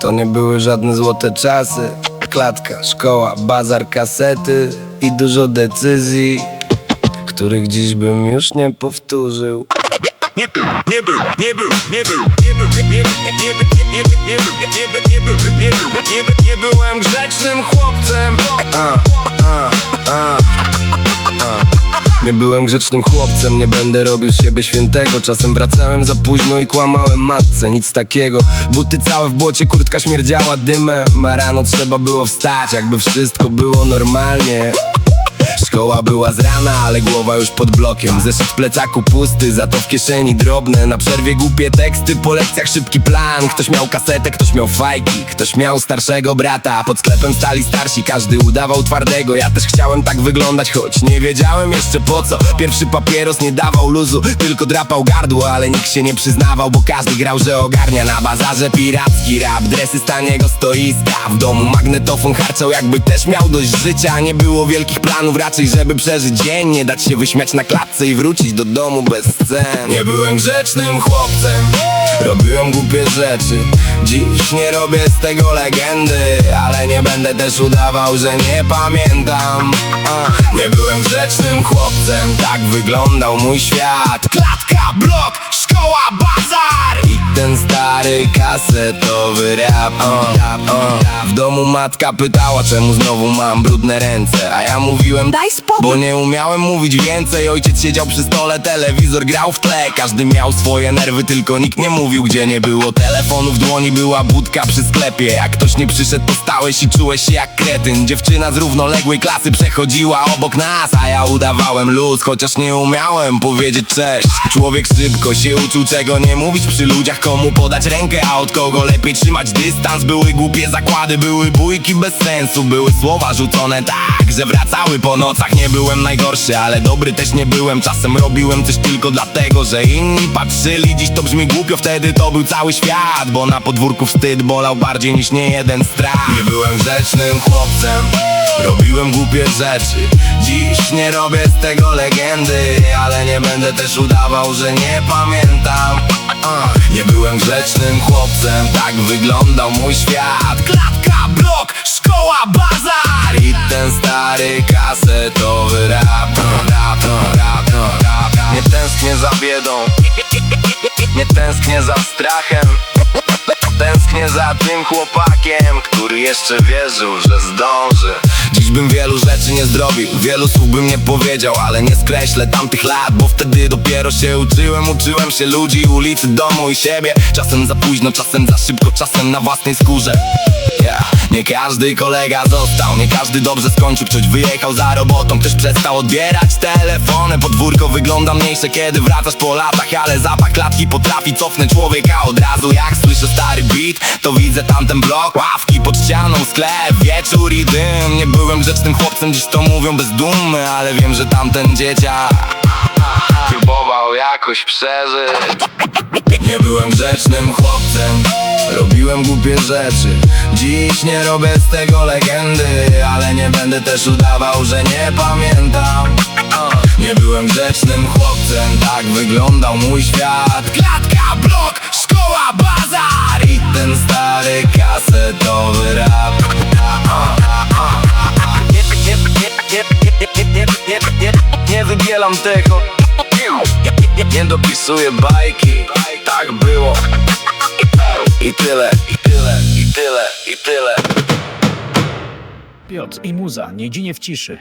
To nie były żadne złote czasy. Klatka, szkoła, bazar, kasety i dużo decyzji, których dziś bym już nie powtórzył. Nie byłem grzecznym chłopcem. Nie byłem grzecznym chłopcem, nie będę robił z siebie świętego. Czasem wracałem za późno i kłamałem matce, nic takiego. Buty całe w błocie, kurtka śmierdziała dymem, a rano trzeba było wstać, jakby wszystko było normalnie. Szkoła była z rana, ale głowa już pod blokiem. Zeszyt w plecaku pusty, za to w kieszeni drobne. Na przerwie głupie teksty, po lekcjach szybki plan. Ktoś miał kasetę, ktoś miał fajki, ktoś miał starszego brata. Pod sklepem stali starsi, każdy udawał twardego. Ja też chciałem tak wyglądać, choć nie wiedziałem jeszcze po co. Pierwszy papieros nie dawał luzu, tylko drapał gardło. Ale nikt się nie przyznawał, bo każdy grał, że ogarnia. Na bazarze piracki rap, dresy z taniego stoiska. W domu magnetofon harczał, jakby też miał dość życia. Nie było wielkich planów, raczej żeby przeżyć dzień, nie dać się wyśmiać na klatce i wrócić do domu bez scen. Nie byłem grzecznym chłopcem, robiłem głupie rzeczy. Dziś nie robię z tego legendy, ale nie będę też udawał, że nie pamiętam. Nie byłem grzecznym chłopcem, tak wyglądał mój świat. Klatka, blok, szkoła, bazar i ten stary kasetowy rap. W domu matka pytała, czemu znowu mam brudne ręce, a ja mówiłem daj spokój, bo nie umiałem mówić więcej. Ojciec siedział przy stole, telewizor grał w tle. Każdy miał swoje nerwy, tylko nikt nie mówił, gdzie nie było telefonu w dłoni. Była budka przy sklepie, jak ktoś nie przyszedł, to stałeś i czułeś się jak kretyn. Dziewczyna z równoległej klasy przechodziła obok nas, a ja udawałem luz, chociaż nie umiałem powiedzieć cześć. Człowiek szybko się uczył, czego nie mówić przy ludziach, komu podać rękę, a od kogo lepiej trzymać dystans. Były głupie zakłady, były bójki bez sensu, były słowa rzucone tak, że wracały po nocach. Nie byłem najgorszy, ale dobry też nie byłem. Czasem robiłem coś tylko dlatego, że inni patrzyli. Dziś to brzmi głupio, wtedy to był cały świat, bo na podwórku wstyd bolał bardziej niż niejeden strach. Nie byłem grzecznym chłopcem, robiłem głupie rzeczy. Dziś nie robię z tego legendy, ale nie będę też udawał, że nie pamiętam. Nie byłem grzecznym chłopcem, tak wyglądał mój świat. Klatka, blok, szkoła, bazar i ten stary kasetowy rap. Nie tęsknię za biedą, nie tęsknię za strachem. Tęsknię za tym chłopakiem, który jeszcze wierzył, że zdąży. Dziś bym wielu rzeczy nie zrobił, wielu słów bym nie powiedział, ale nie skreślę tamtych lat, bo wtedy dopiero się uczyłem się ludzi, ulicy, domu i siebie. Czasem za późno, czasem za szybko, czasem na własnej skórze. Nie każdy kolega został, nie każdy dobrze skończył. Ktoś wyjechał za robotą, ktoś przestał odbierać telefony. Podwórko wygląda mniejsze, kiedy wracasz po latach, ale zapach klatki potrafi cofnąć człowieka od razu. Jak słyszę stary beat, to widzę tamten blok, ławki pod ścianą, sklep, wieczór i dym. Nie byłem grzecznym chłopcem, dziś to mówią bez dumy, ale wiem, że tamten dzieciak próbował jakoś przeżyć. Nie byłem grzecznym chłopcem, robiłem głupie rzeczy. Dziś nie robię z tego legendy, ale nie będę też udawał, że nie pamiętam. Nie byłem grzecznym chłopcem, tak wyglądał mój świat. Klatka, blok, szkoła, bazar i ten stary kasetowy rap. Nie wybielam tego, nie dopisuję bajki. Tak było i tyle, i tyle, i tyle, i tyle. Piotr i muza, nie ginie w ciszy.